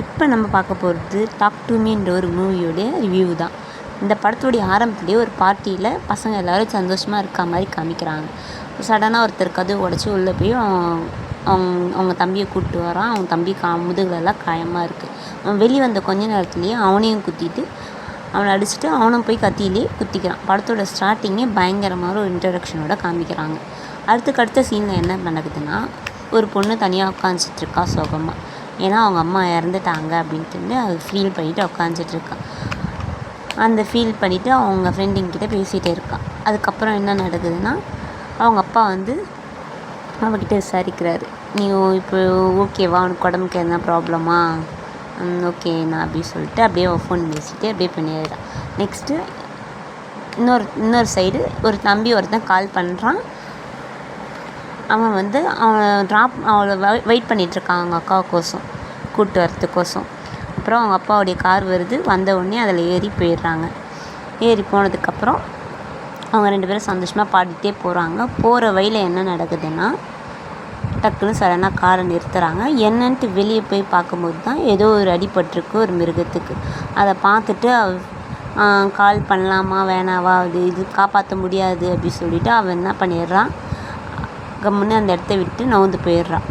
இப்போ நம்ம பார்க்க போகிறது டாக் டு மீன்ற ஒரு மூவியோடைய ரிவ்யூ தான். இந்த படத்துடைய ஆரம்பத்துலேயே ஒரு பார்ட்டியில் பசங்க எல்லோரும் சந்தோஷமாக இருக்க மாதிரி காமிக்கிறாங்க. சடனாக ஒருத்தர் கதவு உடச்சி உள்ளே போய் அவங்க தம்பியை கூப்பிட்டு வரான். அவங்க தம்பி முதுகுலெல்லாம் காயமாக இருக்குது. அவன் வெளியே வந்த கொஞ்ச நேரத்துலேயே அவனையும் குத்திட்டு அவனை அடிச்சுட்டு அவனும் போய் கத்தியிலே குத்திக்கிறான். படத்தோட ஸ்டார்டிங்கே பயங்கரமான ஒரு இன்ட்ரடக்ஷனோட காமிக்கிறாங்க. அடுத்த சீனில் என்ன நடக்குதுன்னா, ஒரு பொண்ணு தனியாக உட்காந்துட்ருக்கா சோகமாக. ஏன்னா அவங்க அம்மா இறந்துட்டாங்க அப்படின்ட்டு அது ஃபீல் பண்ணிவிட்டு உட்காந்துட்ருக்கான். அந்த ஃபீல் பண்ணிவிட்டு அவங்க ஃப்ரெண்டுங்கிட்ட பேசிகிட்டே இருக்கான். அதுக்கப்புறம் என்ன நடக்குதுன்னா, அவங்க அப்பா அவகிட்ட விசாரிக்கிறாரு. நீ இப்போ ஓகேவா, உனக்கு உடம்புக்கு எதனா ப்ராப்ளமா, ஓகே நான் அப்படின்னு சொல்லிட்டு அப்படியே ஃபோன் பேசிட்டு அப்படியே பண்ணிடுறான். நெக்ஸ்ட்டு இன்னொரு சைடு ஒரு தம்பி ஒருத்தன் கால் பண்ணுறான். அவன் அவளை வெயிட் பண்ணிகிட்ருக்கான் அவங்க அக்காவுக்கோசம், கூப்பிட்டு வரத்துக்கோசம். அப்புறம் அவங்க அப்பாவுடைய கார் வருது. வந்த உடனே அதில் ஏறி போயிடுறாங்க. ஏறி போனதுக்கப்புறம் அவங்க 2 பேரும் சந்தோஷமாக பாடிட்டே போகிறாங்க. போகிற வழியில் என்ன நடக்குதுன்னா, டக்குன்னு சடனாக காரை நிறுத்துகிறாங்க. என்னன்ட்டு வெளியே போய் பார்க்கும்போது தான் ஏதோ ஒரு அடிபட்டிருக்கு ஒரு மிருகத்துக்கு. அதை பார்த்துட்டு கால் பண்ணலாமா வேணாவா, இது காப்பாற்ற முடியாது அப்படின்னு சொல்லிவிட்டு அவன் என்ன பண்ணிடுறான், கம்முன்னு அந்த இடத்த விட்டு நவுந்து போயிடுறான்.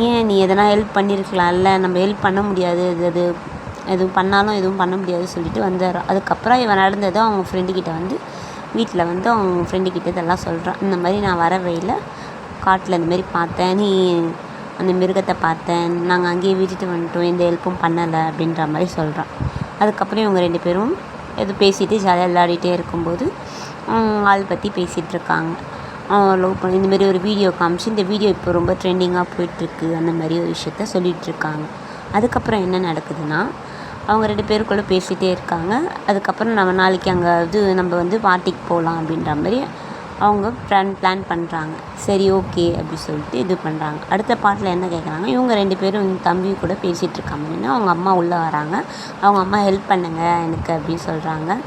ஏன் நீ எதனா ஹெல்ப் பண்ணியிருக்கலாம்ல, நம்ம ஹெல்ப் பண்ண முடியாது, அது எதுவும் பண்ணாலும் எதுவும் பண்ண முடியாது சொல்லிட்டு வந்துடுறான். அதுக்கப்புறம் இவன் நடந்ததை அவங்க ஃப்ரெண்டுக்கிட்ட வீட்டில் அவங்க ஃப்ரெண்டுக்கிட்ட இதெல்லாம் சொல்கிறான். இந்த மாதிரி நான் வர வழியில் காட்டில் இந்த மாதிரி பார்த்தேன், நீ அந்த மிருகத்தை பார்த்தேன், நாங்கள் அங்கேயே விட்டுட்டு வந்துட்டோம், எந்த ஹெல்ப்பும் பண்ணலை அப்படின்ற மாதிரி சொல்கிறான். அதுக்கப்புறம் இவங்க 2 பேரும் பேசிகிட்டு ஜாலியாக விளையாடிட்டே இருக்கும்போது ஆள் பற்றி பேசிகிட்ருக்காங்க. லவ் பண்ணி இந்தமாரி ஒரு வீடியோ காமிச்சு, இந்த வீடியோ இப்போ ரொம்ப ட்ரெண்டிங்காக போயிட்டுருக்கு, அந்த மாதிரி ஒரு விஷயத்த சொல்லிகிட்ருக்காங்க. அதுக்கப்புறம் என்ன நடக்குதுன்னா, அவங்க 2 பேருக்குள்ளே பேசிகிட்டே இருக்காங்க. அதுக்கப்புறம் நம்ம நாளைக்கு அங்கே நம்ம பார்ட்டிக்கு போகலாம் அப்படின்ற மாதிரி அவங்க பிளான் பண்ணுறாங்க. சரி ஓகே அப்படி சொல்லிட்டு இது பண்ணுறாங்க. அடுத்த பாட்டில் என்ன கேட்குறாங்க, இவங்க 2 பேரும் தம்பி கூட பேசிகிட்ருக்காங்க அப்படின்னா அவங்க அம்மா உள்ளே வராங்க. அவங்க அம்மா ஹெல்ப் பண்ணுங்கள் எனக்கு அப்படின்னு சொல்கிறாங்க.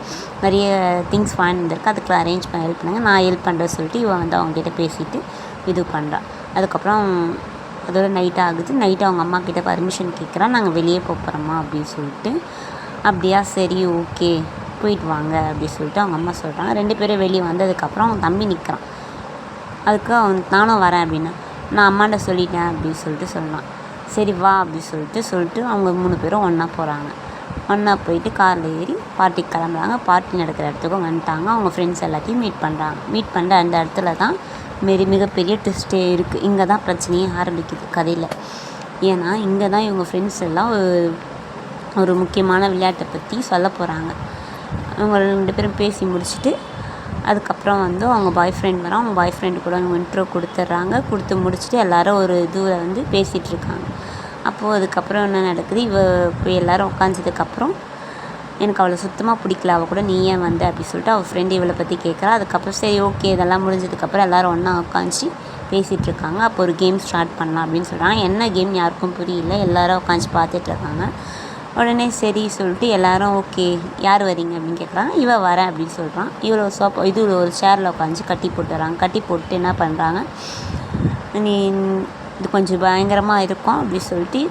நிறைய திங்ஸ் வாங்கியிருந்திருக்கு, அதுக்கு அரேஞ்ச் பண்ண ஹெல்ப் பண்ணுங்கள், நான் ஹெல்ப் பண்ணுறேன் சொல்லிட்டு இவன் அவங்ககிட்ட பேசிவிட்டு இது பண்ணுறான். அதுக்கப்புறம் அதோட நைட் ஆகுது. நைட்டு அவங்க அம்மா கிட்ட பர்மிஷன் கேட்குறான், நாங்கள் வெளியே போகிறோமா அப்படின்னு சொல்லிட்டு. அப்படியா, சரி ஓகே போயிட்டு வாங்க அப்படின்னு சொல்லிட்டு அவங்க அம்மா சொல்கிறாங்க. 2 பேரும் வெளியே வந்ததுக்கப்புறம் அவன் தம்பி நிற்கிறான். அதுக்கு நானும் வரேன் அப்படின்னா, நான் அம்மாண்ட சொல்லிட்டேன் அப்படின்னு சொல்லிட்டு சொல்லலாம். சரி வா அப்படி சொல்லிட்டு அவங்க 3 பேரும் ஒன்றா போகிறாங்க. ஒன்றா போயிட்டு காரில் ஏறி பார்ட்டிக்கு கிளம்புறாங்க. பார்ட்டி நடக்கிற இடத்துக்கும் வந்துட்டாங்க. அவங்க ஃப்ரெண்ட்ஸ் எல்லாத்தையும் மீட் பண்ணுற அந்த இடத்துல தான் மிகப்பெரிய ட்விஸ்ட்டே இருக்குது. இங்கே தான் பிரச்சனையே ஆரம்பிக்குது கதையில். ஏன்னா இங்கே தான் இவங்க ஃப்ரெண்ட்ஸ் எல்லாம் ஒரு முக்கியமான விளையாட்டை பற்றி சொல்ல போகிறாங்க. அவங்க 2 பேரும் பேசி முடிச்சுட்டு அதுக்கப்புறம் அவங்க பாய் ஃப்ரெண்ட் வரான். அவங்க பாய் ஃப்ரெண்டு கூட அவங்க இன்ட்ரோ கொடுத்து முடிச்சுட்டு எல்லோரும் ஒரு இதில் பேசிகிட்ருக்காங்க. அப்போது அதுக்கப்புறம் என்ன நடக்குது, போய் எல்லோரும் உட்காந்ததுக்கப்புறம் எனக்கு அவளை சுத்தமாக பிடிக்கல, அவள் கூட நீ ஏன் வந்த அப்படி சொல்லிட்டு அவள் ஃப்ரெண்டு இவளை பற்றி கேட்குறா. அதுக்கப்புறம் சரி ஓகே இதெல்லாம் முடிஞ்சதுக்கப்புறம் எல்லோரும் ஒன்றா உட்காந்துச்சு பேசிகிட்ருக்காங்க. அப்போ ஒரு கேம் ஸ்டார்ட் பண்ணலாம் அப்படின்னு சொல்கிறாங்க. என்ன கேம் யாருக்கும் புரியல, எல்லோரும் உட்காந்து பார்த்துட்ருக்காங்க. உடனே சரி சொல்லிட்டு எல்லோரும் ஓகே யார் வரீங்க அப்படின்னு கேட்குறாங்க. இவள் வரேன் அப்படின்னு சொல்கிறான். இவளை ஒரு சேரில் உட்காந்து கட்டி போட்டுறாங்க. கட்டி போட்டு என்ன பண்ணுறாங்க, நீ இது கொஞ்சம் பயங்கரமாக இருக்கும் அப்படி சொல்லிட்டு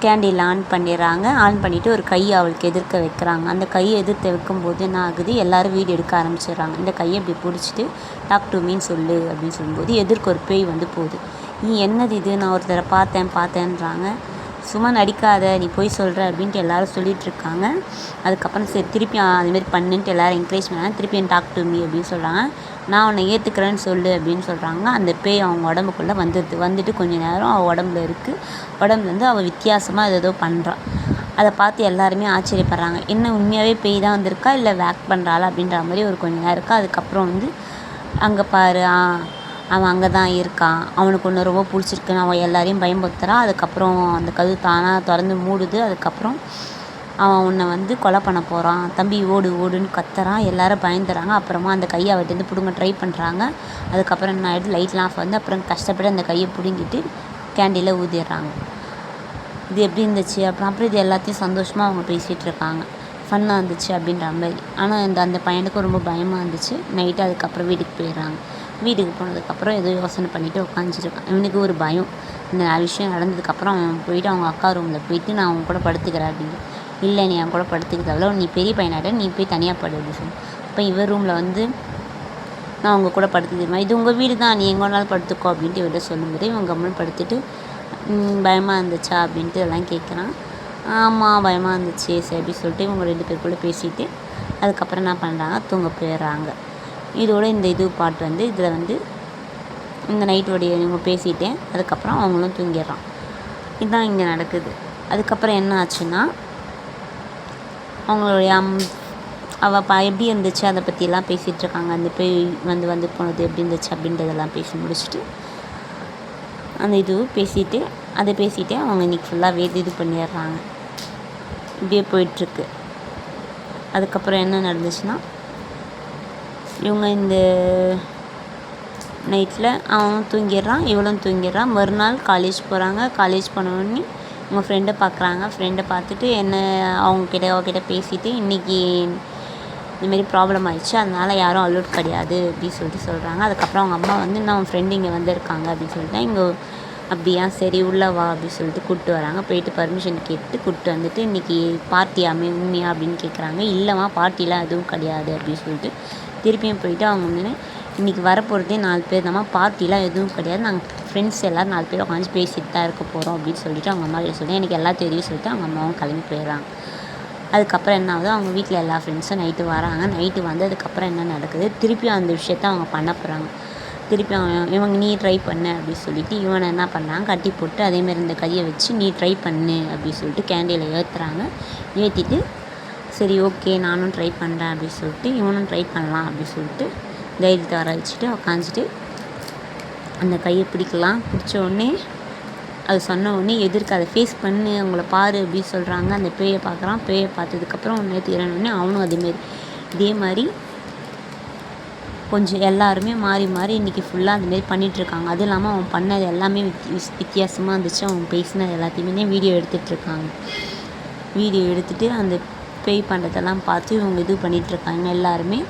கேண்டில் ஆன் பண்ணிடுறாங்க. ஆன் பண்ணிவிட்டு ஒரு கையை அவளுக்கு எதிர்க்க வைக்கிறாங்க. அந்த கையை எதிர்த்து வைக்கும்போது என்ன ஆகுது, எல்லோரும் வீடியோ எடுக்க ஆரம்பிச்சிடுறாங்க. இந்த கையை இப்படி பிடிச்சிட்டு டாக் டு மீன்னு சொல்லு அப்படின்னு சொல்லும்போது எதிர்க்க ஒரு பேய் போகுது. நீ என்னது இது, நான் ஒருத்தரை பார்த்தேன்றாங்க. சும்மா நடிக்காத, நீ போய் சொல்கிற அப்படின்ட்டு எல்லோரும் சொல்லிகிட்ருக்காங்க. அதுக்கப்புறம் சரி திருப்பி அதுமாரி பண்ணுன்ட்டு எல்லோரும் என்கரேஜ் பண்ணாங்க. திருப்பி டாக் டு மீ அப்படின்னு சொல்கிறாங்க. நான் உன்னை ஏற்றுக்கிறேன்னு சொல்லு அப்படின்னு சொல்கிறாங்க. அந்த பேய் அவங்க உடம்புக்குள்ளே வந்துட்டு கொஞ்சம் நேரம் அவள் உடம்புல இருக்குது. உடம்புலேருந்து அவள் வித்தியாசமாக ஏதோ பண்ணுறான். அதை பார்த்து எல்லாருமே ஆச்சரியப்படுறாங்க. என்ன உண்மையாகவே பேய் தான் வந்திருக்கா இல்லை வேக் பண்ணுறாளா அப்படின்ற மாதிரி ஒரு கொஞ்சம் நேரம் இருக்கா. அதுக்கப்புறம் அங்கே பாரு அவன் அங்கே தான் இருக்கான், அவனுக்கு ஒன்று ரொம்ப பிடிச்சிருக்குன்னு அவன் எல்லாரையும் பயம்படுத்துகிறான். அதுக்கப்புறம் அந்த கதவு தானாக திறந்து மூடுது. அதுக்கப்புறம் அவன் உன்னை கொலை பண்ண போகிறான், தம்பி ஓடுன்னு கத்துறான். எல்லோரும் பயந்துறாங்க. அப்புறமா அந்த கையை அவர்கிட்ட பிடுங்க ட்ரை பண்ணுறாங்க. அதுக்கப்புறம் என்ன ஆகிடுது, லைட்லாம் ஆஃப் அப்புறம் கஷ்டப்பட்டு அந்த கையை பிடுங்கிட்டு கேண்டில் ஊதிடுறாங்க. இது எப்படி இருந்துச்சு அப்புறம் இது எல்லாத்தையும் சந்தோஷமாக அவங்க பேசிகிட்டு இருக்காங்க. ஃபன்னாக இருந்துச்சு அப்படின்ற மாதிரி. ஆனால் அந்த பையனுக்கும் ரொம்ப பயமாக இருந்துச்சு. நைட்டு அதுக்கப்புறம் வீட்டுக்கு போயிடுறாங்க. வீட்டுக்கு போனதுக்கப்புறம் ஏதோ யோசனை பண்ணிவிட்டு உட்காந்துருக்கான். இவனுக்கு ஒரு பயம், இந்த 4 விஷயம் நடந்ததுக்கப்புறம் அவன் போயிட்டு அவங்க அக்கா ரூமில் போயிட்டு நான் அவங்க கூட படுத்துக்கிறேன் அப்படின்னு. இல்லை நீ என் கூட படுத்துக்கிறதால நீ பெரிய பையனாட்ட நீ போய் தனியாக படு அப்படின்னு சொல்லி. அப்போ இவர் ரூமில் வந்து நான் அவங்க கூட படுத்துக்கிறேன், இது உங்கள் வீடு தான், நீ எங்கே வேணாலும் படுத்துக்கோ அப்படின்ட்டு இவர்கிட்ட சொல்லும்போது இவன் கம்முன்னு படுத்துட்டு பயமாக இருந்துச்சா அப்படின்ட்டு எல்லாம் கேட்குறான். ஆமாம் பயமாக இருந்துச்சு சரி அப்படி சொல்லிட்டு இவங்க 2 பேருக்குள்ளே பேசிவிட்டு அதுக்கப்புறம் என்ன பண்ணுறாங்க, தூங்க போயிடுறாங்க. இதோட இந்த பாட்டு வந்து இதில் வந்து இந்த நைட்டோடைய இவங்க பேசிட்டேன், அதுக்கப்புறம் அவங்களும் தூங்கிடுறான். இதுதான் இங்கே நடக்குது. அதுக்கப்புறம் என்ன ஆச்சுன்னா அவங்களுடைய அவள் எப்படி இருந்துச்சு அதை பற்றியெல்லாம் பேசிகிட்ருக்காங்க. அந்த பேய் வந்து போனது எப்படி இருந்துச்சு அப்படின்றதெல்லாம் பேசி முடிச்சுட்டு அந்த பேசிகிட்டே அவங்க இன்றைக்கி ஃபுல்லாக இது பண்ணிடுறாங்க. இப்படியே போயிட்டுருக்கு. அதுக்கப்புறம் என்ன நடந்துச்சுன்னா இவங்க இந்த நைட்டில் அவன் தூங்கிடுறான், இவளும் தூங்கிடுறான். மறுநாள் காலேஜ் போகிறாங்க. காலேஜ் போனோடனே அவங்க ஃப்ரெண்டை பார்க்குறாங்க. ஃப்ரெண்டை பார்த்துட்டு அவகிட்ட பேசிவிட்டு இன்றைக்கி இந்தமாரி ப்ராப்ளம் ஆயிடுச்சு, அதனால் யாரும் அலோட் கிடையாது அப்படின்னு சொல்கிறாங்க. அதுக்கப்புறம் அவங்க அம்மா வந்து இன்னும் அவன் ஃப்ரெண்டு இங்கே வந்திருக்காங்க அப்படின்னு சொல்லிட்டு இங்கே அப்படியா சரி உள்ளே வா அப்படின்னு சொல்லிட்டு கூப்பிட்டு வராங்க. போயிட்டு பர்மிஷன் கேட்டு கூப்பிட்டு வந்துட்டு இன்றைக்கி பார்ட்டியாமே உண்மையா அப்படின்னு கேட்குறாங்க. இல்லைம்மா பார்ட்டிலாம் எதுவும் கிடையாது அப்படின்னு சொல்லிட்டு திருப்பியும் போயிட்டு அவங்க வந்து இன்றைக்கி வரப்போகிறதே 4 பேர் தான்மா, பார்ட்டிலாம் எதுவும் கிடையாது, நாங்கள் ஃப்ரெண்ட்ஸ் எல்லோரும் 4 பேர் உட்காந்து பேசிட்டு தான் இருக்க போகிறோம் அப்படின்னு சொல்லிட்டு அவங்க அம்மா கிட்ட சொல்லி எனக்கு எல்லாம் தெரியும் சொல்லிட்டு அவங்க அம்மாவும் கிளம்பி போயிடுறாங்க. அதுக்கப்புறம் என்ன ஆகுது, அவங்க வீட்டில் எல்லா ஃப்ரெண்ட்ஸும் நைட்டு வராங்க. நைட்டு வந்ததுக்கப்புறம் என்ன நடக்குது, திருப்பியும் அந்த விஷயத்த அவங்க பண்ண போகிறாங்க. திருப்பி இவங்க நீ ட்ரை பண்ணு அப்படின்னு சொல்லிட்டு இவனை என்ன பண்ணுறாங்க, கட்டி போட்டு அதேமாரி இந்த கையை வச்சு நீ ட்ரை பண்ணு அப்படின்னு சொல்லிட்டு கேண்டிலை ஏற்றுறாங்க. ஏற்றிட்டு சரி ஓகே நானும் ட்ரை பண்ணுறேன் அப்படின்னு சொல்லிட்டு இவனும் ட்ரை பண்ணலாம் அப்படின்னு சொல்லிட்டு தைரியத்தை வர வச்சுட்டு உக்காந்துட்டு அந்த கையை பிடிக்கலாம். பிடிச்ச உடனே அது சொன்ன உடனே எதிர்க்க அதை ஃபேஸ் பண்ணு அவங்கள பாரு அப்படின்னு சொல்கிறாங்க. அந்த பேயை பார்க்குறான். பேயை பார்த்ததுக்கப்புறம் ஒன்று தீரணுன்னே அவனும் இதே மாதிரி கொஞ்சம் எல்லாருமே மாறி மாறி இன்றைக்கி ஃபுல்லாக அதுமாரி பண்ணிகிட்ருக்காங்க. அதுவும் இல்லாமல் அவன் பண்ணது எல்லாமே வித்தியாசமாக இருந்துச்சு. அவன் பேசினது எல்லாத்தையுமே வீடியோ எடுத்துகிட்ருக்காங்க. வீடியோ எடுத்துகிட்டு அந்த பேய் பண்ணுறதெல்லாம் பார்த்து இவங்க இது பண்ணிகிட்ருக்காங்க. எல்லாருமே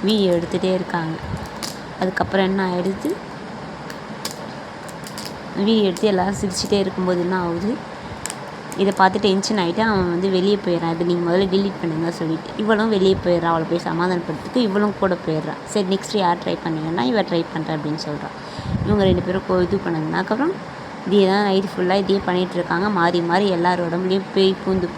வீடியோ எடுத்துகிட்டே இருக்காங்க. அதுக்கப்புறம் என்ன ஆகிடுது, வீடியோ எடுத்து எல்லோரும் சிரிச்சிட்டே இருக்கும்போது என்ன ஆகுது, இதை பார்த்து டென்ஷன் ஆகிட்டு அவன் வந்து வெளியே போயிடறான். இது நீங்கள் முதல்ல டிலீட் பண்ணுங்க சொல்லிவிட்டு இவளும் வெளியே போயிடுறான். அவளை போய் சமாதானப்படுத்துக்கு இவளும் கூட போயிடுறான். சரி நெக்ஸ்ட்டு யார் ட்ரை பண்ணிங்கன்னா இவ ட்ரை பண்ணுறேன் அப்படின்னு சொல்கிறான். இவங்க 2 பேரும் இது பண்ணதுனாக்கப்புறம் இதே தான் நைட்டு ஃபுல்லாக இதே பண்ணிகிட்ருக்காங்க. மாறி மாறி எல்லார் உடம்புலையும் பேய் பூந்து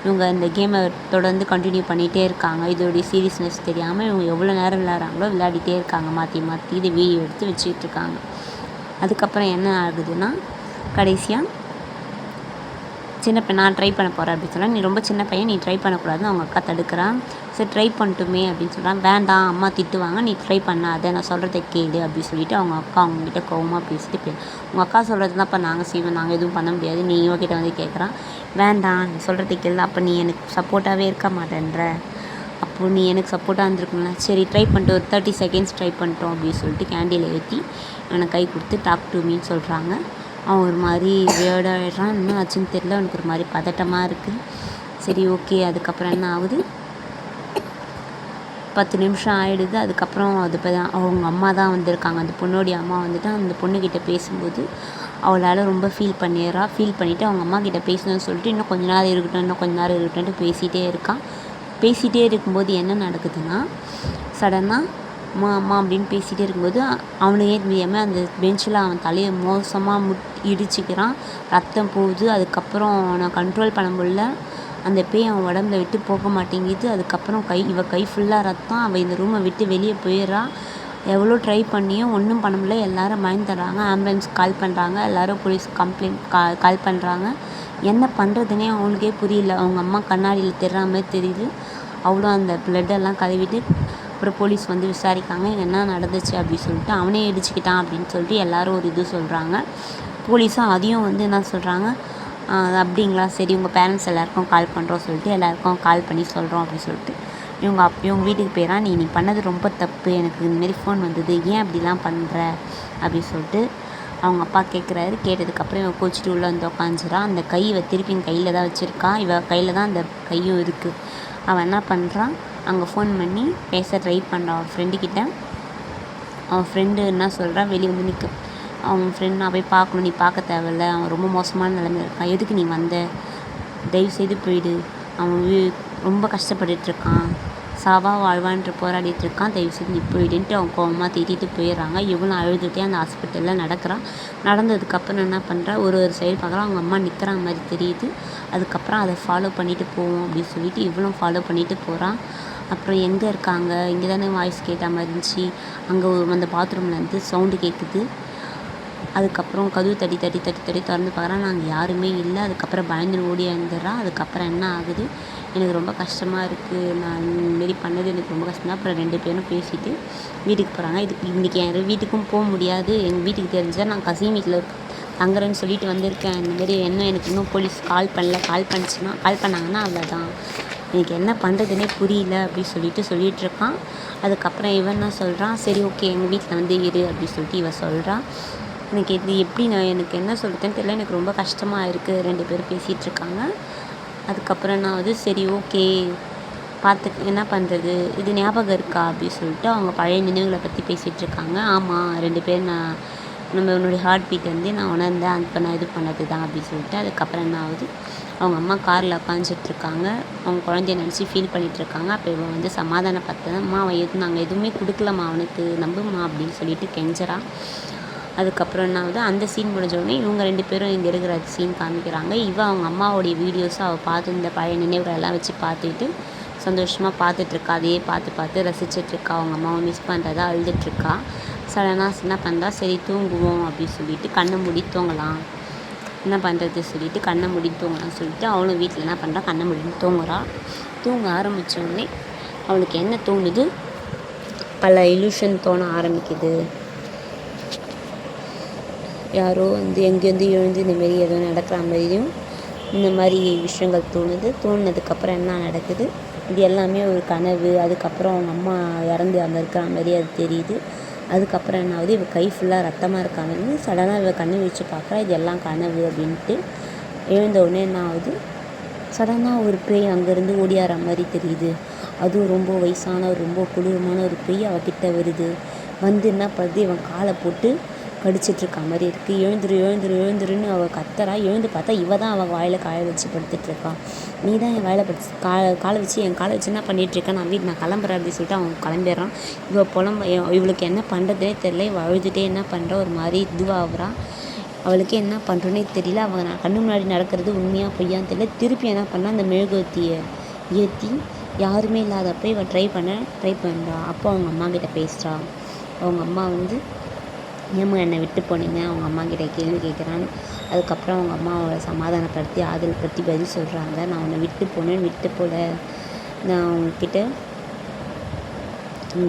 இவங்க இந்த கேமை தொடர்ந்து கண்டினியூ பண்ணிகிட்டே இருக்காங்க. இதோடைய சீரியஸ்னஸ் தெரியாமல் இவங்க எவ்வளோ நேரம் விளையாடுறாங்களோ விளையாடிட்டே இருக்காங்க. மாற்றி இதை வீடியோ எடுத்து வச்சுட்ருக்காங்க. அதுக்கப்புறம் என்ன ஆகுதுன்னா கடைசியாக சின்ன பையன் நான் ட்ரை பண்ண போகிறேன் அப்படின்னு சொன்னால், நீ ரொம்ப சின்ன பையன் நீ ட்ரை பண்ணக்கூடாதுன்னு அவங்க அக்கா தடுக்கிறான். சரி ட்ரை பண்ணட்டுமே அப்படின்னு சொல்கிறான். வேண்டாம் அம்மா திட்டுவாங்க, நீ ட்ரை பண்ணாத, நான் சொல்கிறத கேளு அப்படின்னு சொல்லிட்டு அவங்க அக்கா அவங்ககிட்ட கோவமாக பேசிட்டு உங்கள் அக்கா சொல்கிறது தான் இப்போ நாங்கள் செய்வோம், நாங்கள் எதுவும் பண்ண முடியாது, நீ இவகிட்ட வந்து கேட்குறான். வேண்டாம் நீ சொல்கிறத கேளு, அப்போ நீ எனக்கு சப்போர்ட்டாகவே இருக்க மாட்டேன்ற, அப்போது நீ எனக்கு சப்போர்ட்டாக இருந்திருக்குங்களா, சரி ட்ரை பண்ணிட்டு ஒரு 30 செகண்ட்ஸ் ட்ரை பண்ணிட்டோம் அப்படின்னு சொல்லிட்டு கேண்டிலை ஏற்றி எனக்கு கை கொடுத்து டாக் டு மீன்னு சொல்கிறாங்க. அவன் ஒரு மாதிரி வேர்டாகிடுறான். இன்னும் ஆச்சுன்னு தெரியல, அவனுக்கு ஒரு மாதிரி பதட்டமாக இருக்குது. சரி ஓகே. அதுக்கப்புறம் என்ன ஆகுது, 10 நிமிஷம் ஆகிடுது. அதுக்கப்புறம் அது அவங்க அம்மா தான் வந்திருக்காங்க. அந்த பொண்ணுடைய அம்மா வந்துட்டு அந்த பொண்ணுக்கிட்ட பேசும்போது அவளால் ரொம்ப ஃபீல் பண்ணிவிட்டு அவங்க அம்மா கிட்டே பேசணும்னு சொல்லிட்டு இன்னும் கொஞ்ச நேரம் இருக்கட்டும்ன்ட்டு பேசிகிட்டே இருக்கும்போது என்ன நடக்குதுன்னா, சடனாக அம்மா அப்படின்னு பேசிகிட்டே இருக்கும்போது அவனையே தெரியாமல் அந்த பெஞ்சில் அவன் தலையை மோசமாக இடிச்சிக்கிறான். ரத்தம் போகுது. அதுக்கப்புறம் நான் கண்ட்ரோல் பண்ண முடியல, அந்த பேய் அவன் உடம்புல விட்டு போக மாட்டேங்குது. அதுக்கப்புறம் இவ கை ஃபுல்லாக ரத்தம். அவள் இந்த ரூமை விட்டு வெளியே போயிடுறா. எவ்வளோ ட்ரை பண்ணியும் ஒன்றும் பண்ண முடியல. எல்லோரும் பயந்து தர்றாங்க. ஆம்புலன்ஸ் கால் பண்ணுறாங்க. எல்லோரும் போலீஸ் கம்ப்ளைண்ட் கால் பண்ணுறாங்க. என்ன பண்ணுறதுனே அவங்களுக்கே புரியல. அவங்க அம்மா கண்ணாடியில் தெரிகிற மாதிரி தெரியுது. அவ்வளோ அந்த ப்ளட்டெல்லாம் கழுவிட்டு அப்புறம் போலீஸ் வந்து விசாரிக்காங்க, என்ன நடந்துச்சு அப்படின்னு சொல்லிட்டு. அவனே இடிச்சுக்கிட்டான் அப்படின்னு சொல்லிட்டு எல்லோரும் ஒரு இது சொல்கிறாங்க. போலீஸும் அதையும் வந்து என்ன சொல்கிறாங்க, அப்படிங்களா சரி உங்கள் பேரண்ட்ஸ் எல்லாேருக்கும் கால் பண்ணுறோம் சொல்லிட்டு எல்லாேருக்கும் கால் பண்ணி சொல்கிறோம் அப்படின்னு சொல்லிட்டு இவங்க வீட்டுக்கு போயிடறான். நீ பண்ணது ரொம்ப தப்பு, எனக்கு இந்தமாரி ஃபோன் வந்தது, ஏன் அப்படிலாம் பண்ணுற அப்படின்னு சொல்லிட்டு அவங்க அப்பா கேட்குறாரு. கேட்டதுக்கப்புறம் இவன் கோச்சிட்டு உள்ளே வந்து உட்காந்துறான். அந்த இவ திருப்பி கையில் தான் வச்சுருக்கான். இவ கையில் தான் அந்த கையும் இருக்குது. அவன் என்ன பண்ணுறான், அங்கே ஃபோன் பண்ணி பேச ட்ரை பண்ணுறான் அவன் ஃப்ரெண்டுக்கிட்ட. அவன் ஃப்ரெண்டு என்ன சொல்கிறான், வெளியே வந்து நிற்க. அவன் ஃப்ரெண்ட் நான் போய் பார்க்கணும், நீ பார்க்க தேவையில்ல, அவன் ரொம்ப மோசமான நிலைமையில் இருக்கான், எதுக்கு நீ வந்த, தயவுசெய்து போயிடு, அவன் ரொம்ப கஷ்டப்பட்டுட்ருக்கான், சாவா வாழ்வான்ட்டு போராடிட்டுருக்கான், தயவுசெய்து நீ போயிடுன்ட்டு அவங்க கோவமாக திட்டிட்டு போயிடுறாங்க. இவனும் அழுதுகிட்டே அந்த ஹாஸ்பிட்டலில் நடக்கிறான். நடந்ததுக்கப்புறம் என்ன பண்ணுறா, ஒரு சைடு பார்க்குறான், அவங்க அம்மா நிற்கிற மாதிரி தெரியுது. அதுக்கப்புறம் அதை ஃபாலோ பண்ணிவிட்டு போவோம் அப்படின்னு சொல்லிட்டு இவளும் ஃபாலோ பண்ணிவிட்டு போகிறான். அப்புறம் எங்கே இருக்காங்க, இங்கே தானே வாய்ஸ் கேட்ட மாதிரி இருந்துச்சு, அங்கே அந்த பாத்ரூம்லேருந்து சவுண்டு கேட்குது. அதுக்கப்புறம் கதவு தட்டி திறந்து பார்க்குறான், நாங்கள் யாருமே இல்லை. அதுக்கப்புறம் பயந்து ஓடி வந்துடுறான். அதுக்கப்புறம் என்ன ஆகுது, எனக்கு ரொம்ப கஷ்டமாக இருக்குது, நான் இந்தமாரி பண்ணது எனக்கு ரொம்ப கஷ்டம் தான். அப்புறம் 2 பேரும் பேசிவிட்டு வீட்டுக்கு போகிறாங்க. இன்றைக்கி என் வீட்டுக்கும் போக முடியாது, எங்கள் வீட்டுக்கு தெரிஞ்சால் நான் கசின் வீட்டில் தங்குறேன்னு சொல்லிட்டு வந்திருக்கேன். இந்தமாரி எனக்கு இன்னும் போலீஸ் கால் பண்ணாங்கன்னா அவ்வளோதான், எனக்கு என்ன பண்ணுறதுனே புரியல அப்படின்னு சொல்லிகிட்ருக்கான். அதுக்கப்புறம் இவன் என்ன சொல்கிறான், சரி ஓகே எங்கள் வீட்டில் வந்து இரு அப்படின்னு சொல்லிட்டு இவன் சொல்கிறான். எனக்கு இது எப்படி எனக்கு என்ன சொல்கிறதுன்னு தெரியல, எனக்கு ரொம்ப கஷ்டமாக இருக்குது. 2 பேரும் பேசிகிட்ருக்காங்க. அதுக்கப்புறம் நான் சரி ஓகே என்ன பண்ணுறது, இது ஞாபகம் இருக்கா அப்படின்னு சொல்லிட்டு அவங்க பழைய நினைவுகளை பற்றி பேசிகிட்ருக்காங்க. ஆமாம் 2 பேர் நம்மளுடைய ஹார்ட் பீட் நான் உணர்ந்தேன், அப்போ நான் இது பண்ணது தான் அப்படின்னு சொல்லிட்டு. அதுக்கப்புறம் என்ன ஆகுது, அவங்க அம்மா காரில் உட்காந்துட்ருக்காங்க, அவங்க குழந்தைய நினச்சி ஃபீல் பண்ணிகிட்ருக்காங்க. அப்போ இவன் சமாதானப்படுத்தேன், அம்மா அவன் நாங்கள் எதுவுமே கொடுக்கலம்மா, அவனுக்கு நம்புமா அப்படின்னு சொல்லிட்டு கெஞ்சறான். அதுக்கப்புறம் என்ன ஆகுது, அந்த சீன் முடிஞ்சோடனே இவங்க 2 பேரும் இங்கே இருக்கிற சீன் காமிக்கிறாங்க. அவங்க அம்மாவோடைய வீடியோஸை அவள் பார்த்து இந்த பழைய நினைவுகள் எல்லாம் வச்சு பார்த்துட்டு சந்தோஷமாக பார்த்துட்ருக்கா. அதையே பார்த்து ரசிச்சிட்ருக்கா. அவங்க அம்மாவை மிஸ் பண்ணுறதா அழுதுட்ருக்கா. சடனாக என்ன பண்ணுறா, சரி தூங்குவோம் அப்படின்னு சொல்லிட்டு கண்ணை மூடி தூங்கலாம், என்ன பண்ணுறது சொல்லிட்டு கண்ணை மூடி தூங்கலாம்னு சொல்லிட்டு அவளும் வீட்டில் என்ன பண்ணுறா, கண்ணை மூடிட்டு தூங்குறா. தூங்க ஆரம்பித்தோடனே அவளுக்கு என்ன தோணுது, பல இல்யூஷன் தோண ஆரம்பிக்குது. யாரோ எங்கேருந்து எழுந்து இந்தமாரி ஏதோ நடக்கிற மாதிரியும் இந்த மாதிரி விஷயங்கள் தோணுனதுக்கப்புறம் என்ன நடக்குது, இது எல்லாமே ஒரு கனவு. அதுக்கப்புறம் அவங்க அம்மா இறந்து அங்கே இருக்கிற மாதிரி அது தெரியுது. அதுக்கப்புறம் என்ன ஆகுது, இவள் கை ஃபுல்லாக ரத்தமாக இருக்காங்கன்னு சடனாக இவள் கண்ணு வச்சு பார்க்குறா, இது எல்லாம் கனவு அப்படின்ட்டு. எழுந்தவுடனே என்ன ஆகுது, சடனாக ஒரு பேய் அங்கேருந்து ஓடியார மாதிரி தெரியுது. அதுவும் ரொம்ப வயசான ரொம்ப கொடூரமான ஒரு பேய் அவகிட்ட வருது. என்ன பண்ணுது, இவன் காலை போட்டு கடிச்சிட்ருக்க மாதிரி இருக்குது. எழுந்துருன்னு அவள் கத்துறா. எழுந்து பார்த்தா தான் அவள் வாயில் காலை வச்சு படுத்துட்ருக்கான். நீ தான் என் வாயில் காலை வச்சு என்ன பண்ணிகிட்ருக்கேன், நான் கிளம்புறேன் அப்படின்னு சொல்லிட்டு அவன் கிளம்பிடுறான். இவளுக்கு என்ன பண்ணுறதே தெரியல. இவள் அழுதுகிட்டே என்ன பண்ணுறா, ஒரு மாதிரி இதுவாகிறா. அவளுக்கு என்ன பண்ணுறோன்னே தெரியல. அவள் கண்ணு முன்னாடி நடக்கிறது உண்மையாக பொய்யான்னு தெரியல. திருப்பி என்ன பண்ணா, அந்த மெழுகுவர்த்தியை ஏற்றி யாருமே இல்லாதப்போ இவள் ட்ரை பண்ணுறா. அப்போ அவங்க அம்மா கிட்ட பேசுகிறா. அவங்க அம்மா ஏம்மா என்னை விட்டு போனீங்க, அவங்க அம்மா கிட்ட கேள்வி கேட்குறான்னு. அதுக்கப்புறம் அவங்க அம்மா அவளை சமாதானப்படுத்தி ஆதல்படுத்தி பதில் சொல்கிறாங்க. நான் உன்னை விட்டு போல, நான் உங்ககிட்ட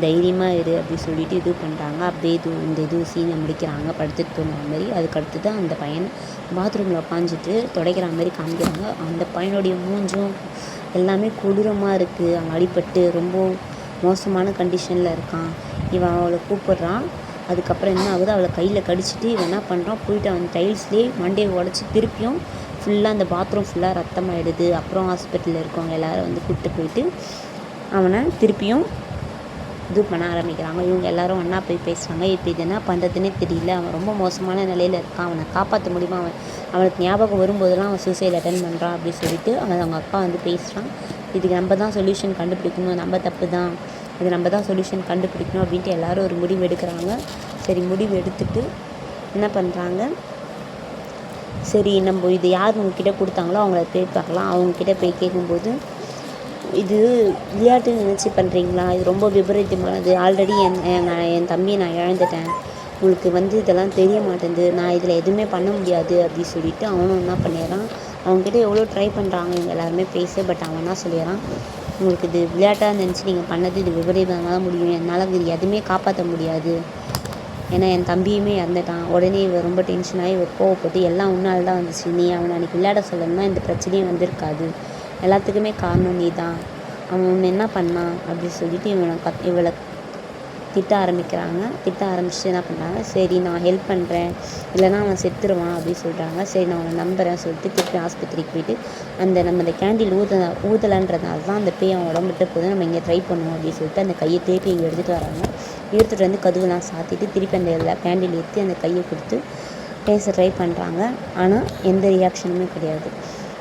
தைரியமாக இரு அப்படி சொல்லிட்டு இது பண்ணுறாங்க. அப்படியே இந்த சீனை முடிக்கிறாங்க, படுத்துட்டு தூங்குற மாதிரி. அதுக்கடுத்து தான் அந்த பையன் பாத்ரூமில் உட்காந்துட்டு துடைக்கிற மாதிரி காமிக்கிறாங்க. அந்த பையனுடைய மூஞ்சும் எல்லாமே கொடூரமாக இருக்குது. அங்கே அடிபட்டு ரொம்ப மோசமான கண்டிஷனில் இருக்கான். இவன் அவளை கூப்பிட்றான். அதுக்கப்புறம் என்ன ஆகுது, அவளை கையில் கடிச்சிட்டு இவன் என்ன பண்ணுறான், போயிட்டு அவன் டைல்ஸ்லேயே மண்டையை உடச்சி திருப்பியும் ஃபுல்லாக அந்த பாத்ரூம் ஃபுல்லாக ரத்தமாகிடுது. அப்புறம் ஹாஸ்பிட்டலில் இருக்கவங்க எல்லோரும் கூப்பிட்டு போயிட்டு அவனை திருப்பியும் இது பண்ண ஆரம்பிக்கிறாங்க. இவங்க எல்லோரும் ஒன்றா போய் பேசுகிறாங்க. இப்போ இது என்ன பண்ணுறதுன்னே தெரியல, அவன் ரொம்ப மோசமான நிலையில் இருக்கான், அவனை காப்பாற்ற முடியுமா, அவனுக்கு ஞாபகம் வரும்போதெல்லாம் அவன் சூசைட் அட்டன் பண்ணுறான் அப்படின்னு சொல்லிட்டு அவங்க அப்பா பேசுகிறான். இதுக்கு நம்ம தான் சொல்யூஷன் கண்டுபிடிக்கணும், நம்ம தப்பு தான், இது நம்ம தான் சொல்யூஷன் கண்டுபிடிக்கணும் அப்படின்ட்டு எல்லோரும் ஒரு முடிவு எடுக்கிறாங்க. சரி முடிவு எடுத்துட்டு என்ன பண்ணுறாங்க, சரி நம்ம இது யார் உங்ககிட்ட கொடுத்தாங்களோ அவங்கள போய் பார்க்கலாம். அவங்கக்கிட்ட போய் கேட்கும்போது, இது விளையாட்டுன்னு நினச்சி பண்ணுறீங்களா, இது ரொம்ப விபரீதமானது, ஆல்ரெடி என் தம்பியை நான் இழந்துட்டேன், உங்களுக்கு இதெல்லாம் தெரிய மாட்டேங்குது, நான் இதில் எதுவுமே பண்ண முடியாது அப்படின்னு சொல்லிவிட்டு அவனும் என்ன பண்ணிடுறான். அவங்ககிட்ட எவ்வளோ ட்ரை பண்ணுறாங்க இவங்க எல்லாருமே பேச, பட் அவன் என்ன சொல்லிடுறான், உங்களுக்கு இது விளையாட்டாக நினச்சி நீங்கள் பண்ணது இது விபரீதமாக தான் முடியும், என்னால் இது எதுவுமே காப்பாற்ற முடியாது, ஏன்னா என் தம்பியுமே இறந்துட்டான். உடனே இவன் ரொம்ப டென்ஷனாகி கோவப்பட்டு எல்லாம் உன்னால் தான் வந்துச்சு, நீ அவனை அன்றைக்கி விளையாட சொல்லணும்னா இந்த பிரச்சனையும் வந்திருக்காது, எல்லாத்துக்குமே காரணம் நீ தான், அவன் என்ன பண்ணான் அப்படின்னு சொல்லிட்டு இவளை திட்ட ஆரம்பிச்சுட்டு என்ன பண்ணுறாங்க, சரி நான் ஹெல்ப் பண்ணுறேன், இல்லைனா அவன் செத்துருவான் அப்படின்னு சொல்கிறாங்க. சரி நான் அவனை நம்புகிறேன் சொல்லிட்டு திருப்பி ஆஸ்பத்திரிக்கு போயிட்டு நம்ம அந்த கேண்டில் ஊதலைன்றதுனால தான் அந்த பேய் அவன் உடம்புட்டு போது, நம்ம இங்கே ட்ரை பண்ணுவோம் அப்படின்னு சொல்லிட்டு அந்த கையை திருப்பி இங்கே எடுத்துகிட்டு வராங்க. எடுத்துகிட்டு வந்து கதவுலாம் சாத்திட்டு திருப்பி அந்த கேண்டில் ஏற்றி அந்த கையை கொடுத்து பேச ட்ரை பண்ணுறாங்க. ஆனால் எந்த ரியாக்ஷனுமே கிடையாது.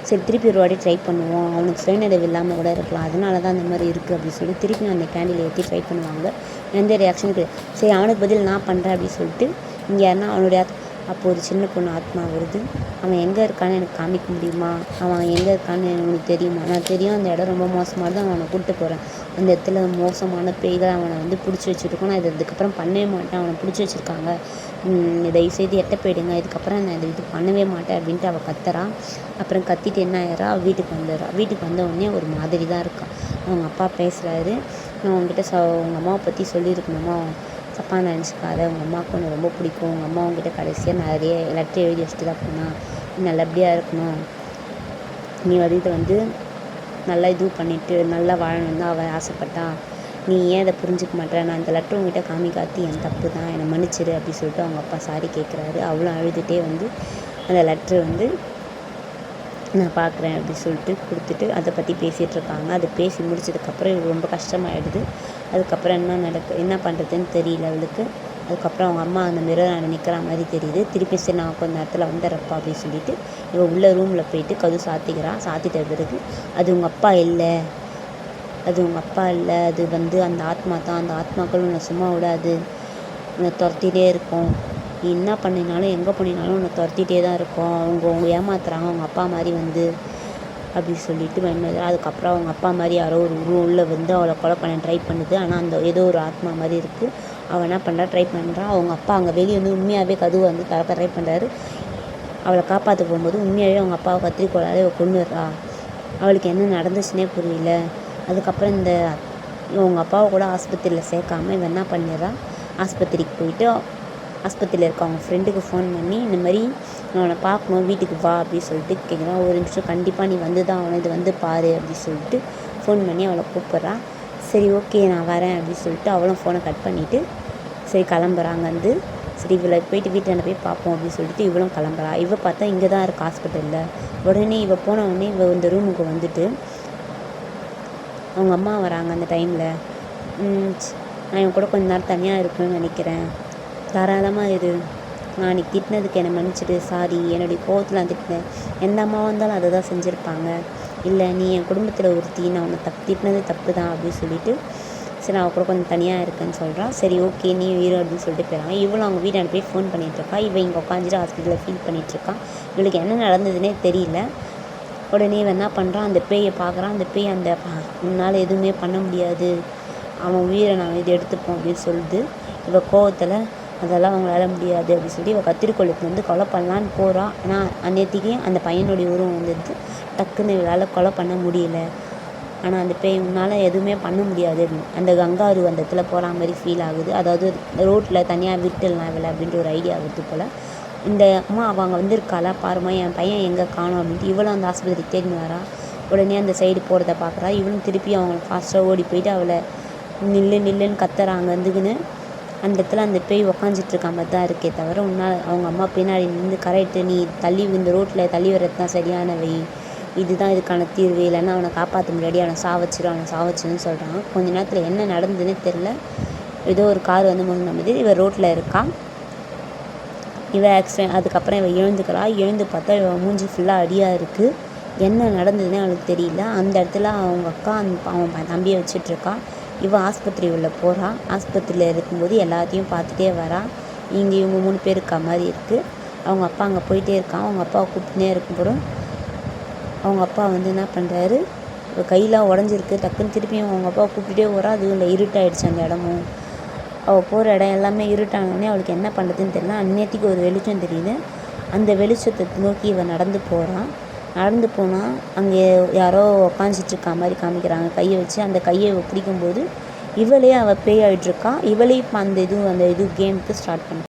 சரி திருப்பி ஒரு வாட்டி ட்ரை பண்ணுவோம், அவனுக்கு சுயநினைவு இல்லாமல் கூட இருக்கலாம், அதனால தான் அந்த மாதிரி இருக்குது அப்படின்னு சொல்லி திருப்பியும் அந்த கேண்டில் ஏற்றி ட்ரை பண்ணுவாங்க. எந்த ரியாக்ஷனும் கிடையாது. சரி அவனுக்கு பதில் நான் பண்ணுறேன் அப்படின்னு சொல்லிட்டு இங்கே யாருன்னா அவனுடைய அப்போது ஒரு சின்ன பொண்ணு ஆத்மா வருது. அவன் எங்கே இருக்கான்னு எனக்கு காமிக்க முடியுமா, அவன் எங்கே இருக்கான்னு எனக்கு தெரியுமா, நான் தெரியும் அந்த இடம் ரொம்ப மோசமாக தான் அவனை கூப்பிட்டு போகிறேன், அந்த இடத்துல மோசமான பேய்கள் அவனை வந்து பிடிச்சி வச்சுருக்கோம், நான் இதுக்கப்புறம் பண்ணவே மாட்டேன், அவனை பிடிச்சி வச்சுருக்காங்க, தயவுசெய்து எட்ட போயிடுங்க, இதுக்கப்புறம் நான் இது பண்ணவே மாட்டேன் அப்படின்ட்டு அவள் கத்துறான். அப்புறம் கத்திட்டு என்ன ஆயிடுறா, வீட்டுக்கு வந்துடுறா. வீட்டுக்கு வந்த உடனே ஒரு மாதிரி தான் இருக்கான். அவங்க அப்பா பேசுகிறாரு, நான் உங்ககிட்ட உங்கள் அம்மாவை பற்றி சொல்லியிருக்கணுமா, தப்பாக நினச்சிக்காத, உங்கள் அம்மாவுக்கு ஒன்று ரொம்ப பிடிக்கும், உங்கள் அம்மா உங்ககிட்ட கடைசியாக நிறைய லெட்டர் எழுதி வச்சுட்டு தான் போனால், நீ நல்லபடியாக இருக்கணும், நீ வந்து நல்லா இது பண்ணிவிட்டு நல்லா வாழணும் தான் அவள் ஆசைப்பட்டா, நீ ஏன் அதை புரிஞ்சிக்க மாட்டேற, நான் இந்த லெட்டர் உங்ககிட்ட காமிக்காத்தி என் தப்பு தான், என்னை மன்னிச்சிரு அப்படின்னு சொல்லிட்டு அவங்க அப்பா சாரி கேட்குறாரு. அவளும் அழுதுகிட்டே அந்த லெட்ரு நான் பார்க்குறேன் அப்படின்னு சொல்லிட்டு கொடுத்துட்டு அதை பற்றி பேசிகிட்ருக்காங்க. அது பேசி முடிச்சதுக்கப்புறம் இவளுக்கு ரொம்ப கஷ்டமாயிடுது. அதுக்கப்புறம் என்ன பண்ணுறதுன்னு தெரியல அவளுக்கு. அதுக்கப்புறம் அவங்க அம்மா அந்த மிரராண்ட நிற்கிற மாதிரி தெரியுது. திருப்பி சரி நான் கொஞ்சம் நேரத்தில் வந்துடுறப்பா அப்படின்னு சொல்லிட்டு இவள் உள்ள ரூமில் போயிட்டு கதவு சாத்திட்ட பிறகு அது உங்கள் அப்பா இல்லை, அது அந்த ஆத்மா தான், அந்த ஆத்மாக்கள் உன்னை சும்மா விடாது, உன்னை துரத்திட்டே இருக்கும், நீ என்ன பண்ணினாலும் எங்கே பண்ணினாலும் உன்னை துரத்திட்டே தான் இருக்கும், அவங்க ஏமாத்துறாங்க அவங்க அப்பா மாதிரி அப்படின்னு சொல்லிட்டு பயன்படுது. அதுக்கப்புறம் அவங்க அப்பா மாதிரி யாரோ ஒரு உருவம் உள்ளே அவளை கொலை பண்ண ட்ரை பண்ணுது. ஆனால் அந்த ஏதோ ஒரு ஆத்மா மாதிரி இருக்குது. அவள் என்ன பண்ணுறா, ட்ரை பண்ணுறான். அவங்க அப்பா அங்கே வெளியே உண்மையாகவே கதவை திறக்க ட்ரை பண்ணுறாரு. அவளை காப்பாற்ற போகும்போது உண்மையாகவே அவங்க அப்பாவை கத்திரிக்கோளாலே அவள் கொன்னுடுறா. அவளுக்கு என்ன நடந்துச்சுன்னே புரியல. அதுக்கப்புறம் அவங்க அப்பாவை கூட ஆஸ்பத்திரியில் சேர்க்காம இவன் என்ன பண்ணிடுறா, ஆஸ்பத்திரிக்கு போயிட்டு ஆஸ்பத்திரியில் இருக்க அவங்க ஃப்ரெண்டுக்கு ஃபோன் பண்ணி இந்த மாதிரி நான் அவனை பார்க்கணும், வீட்டுக்கு வா அப்படின்னு சொல்லிட்டு கேட்குறான். ஒரு நிமிஷம் கண்டிப்பாக நீ வந்து தான் அவனை இது பாரு அப்படின்னு சொல்லிட்டு ஃபோன் பண்ணி அவளை கூப்பிட்றான். சரி ஓகே நான் வரேன் அப்படின்னு சொல்லிட்டு அவளும் ஃபோனை கட் பண்ணிவிட்டு சரி கிளம்புறாங்க. சரி இவளை போயிட்டு வீட்டில் போய் பார்ப்போம் அப்படின்னு சொல்லிட்டு இவளும் கிளம்புறா. இவள் பார்த்தா இங்கே தான் இருக்குது ஹாஸ்பிட்டலில். உடனே இவள் போன உடனே இவள் இந்த ரூமுக்கு வந்துட்டு அவங்க அம்மா வராங்க. அந்த டைமில் நான் இவன் கூட கொஞ்ச நேரம் தனியாக இருக்கணும்னு நினைக்கிறேன், தாராளமாக இரு, நான் அன்றைக்கி திட்டினதுக்கு என்னை மன்னிச்சிடு, சாரி, என்னுடைய கோவத்தில் நான் திட்டினேன், எந்த அம்மாவாக இருந்தாலும் அதை தான் செஞ்சுருப்பாங்க, இல்லை நீ என் குடும்பத்தில் ஒருத்தி, நான் உன்னை திட்டினது தப்பு தான் அப்படின்னு சொல்லிட்டு சரி நான் கூட கொஞ்சம் தனியாக இருக்கேன்னு சொல்கிறான். சரி ஓகே நீ இரு அப்படின்னு சொல்லிட்டு போயிடறாங்க. இவளும் அவங்க வீட்டாண்ட போய் ஃபோன் பண்ணிகிட்ருக்கா. இவன் இங்கே உட்காந்துட்டு ஹாஸ்பிட்டலில் ஃபீல் பண்ணிகிட்ருக்கான். இவளுக்கு என்ன நடந்ததுன்னே தெரியல. உடனே இவன் என்ன பண்ணுறான், அந்த பேயை பார்க்குறான். அந்த பேய் உன்னால் எதுவுமே பண்ண முடியாது, அவன் உயிரை நான் இது எடுத்துப்போம் அப்படின்னு சொல்லுது. இவள் கோவத்தில் அதெல்லாம் அவங்களால முடியாது அப்படின்னு சொல்லி இவள் கத்திரிக்கோளுக்கு கொலை பண்ணலான்னு போகிறான். ஆனால் அந்நேரத்துக்கே அந்த பையனுடைய உருவம் டக்குன்னு இவளால் கொலை பண்ண முடியல. ஆனால் அந்த பேய் உன்னால் எதுவுமே பண்ண முடியாது அப்படின்னு அந்த கங்காரு அந்த இடத்துல போகிற மாதிரி ஃபீல் ஆகுது. அதாவது ரோட்டில் தனியாக விட்டுடலாம் இவளை அப்படின்ற ஒரு ஐடியா ஆகுது போல். இந்த அம்மா அவங்க வந்திருக்காளா பாருமா, என் பையன் எங்கே காணோம் அப்படின்ட்டு இவளும் அந்த ஆஸ்பத்திரிக்கு தேடின்னு வரா. உடனே அந்த சைடு போகிறத பார்க்குறா. இவளும் திருப்பி அவங்க ஃபாஸ்ட்டாக ஓடி போயிட்டு அவளை நில்லுன்னு கத்துறாங்க. அந்த இடத்துல அந்த பேய் உக்காஞ்சிட்ருக்க மாதிரி தான் இருக்கே தவிர அவங்க அம்மா பின்னாடி நின்று கரெக்டு, நீ இந்த ரோட்டில் தள்ளி வர்றது தான் சரியான இதுதான் இதுக்கான தீர்வு, இல்லைன்னா அவனை காப்பாற்ற முன்னாடி அவனை சாவச்சிருன்னு சொல்கிறாங்க. கொஞ்ச நேரத்தில் என்ன நடந்ததுன்னே தெரில. ஏதோ ஒரு கார் மோதின மாதிரி இவள் ரோட்டில் இருக்கான். அதுக்கப்புறம் இவள் எழுந்து பார்த்தா இவள் மூஞ்சி ஃபுல்லாக அடியாக இருக்குது. என்ன நடந்ததுன்னே அவளுக்கு தெரியல. அந்த இடத்துல அவங்க அக்கா அவன் தம்பியை வச்சிட்ருக்கான். இவள் ஆஸ்பத்திரி உள்ள போகிறா. ஆஸ்பத்திரியில் இருக்கும்போது எல்லாத்தையும் பார்த்துட்டே வரா. இவங்க 3 பேர் இருக்க மாதிரி இருக்குது. அவங்க அப்பா அங்கே போயிட்டே இருக்கான். அவங்க அப்பாவை கூப்பிட்டுனே இருக்கும்போதும் அவங்க அப்பா என்ன பண்ணுறாரு, கையெலாம் உடஞ்சிருக்கு. டக்குன்னு திருப்பியும் அவங்க அப்பாவை கூப்பிட்டுட்டே வரா. அது இல்லை இருட்டாயிடுச்சு அந்த இடமும். அவள் போகிற இடம் எல்லாமே இருட்டானோடனே அவளுக்கு என்ன பண்ணுறதுன்னு தெரியல. அந்நேரத்துக்கு ஒரு வெளிச்சம் தெரியுது. அந்த வெளிச்சத்தை நோக்கி இவன் நடந்து போனால் அங்கே யாரோ உக்காஞ்சிட்ருக்கா மாதிரி காமிக்கிறாங்க கையை வச்சு. அந்த கையை பிடிக்கும்போது அவள் பேய் ஆகிட்ருக்கா. இவளே இப்போ அந்த இது கேமுக்கு ஸ்டார்ட் பண்ண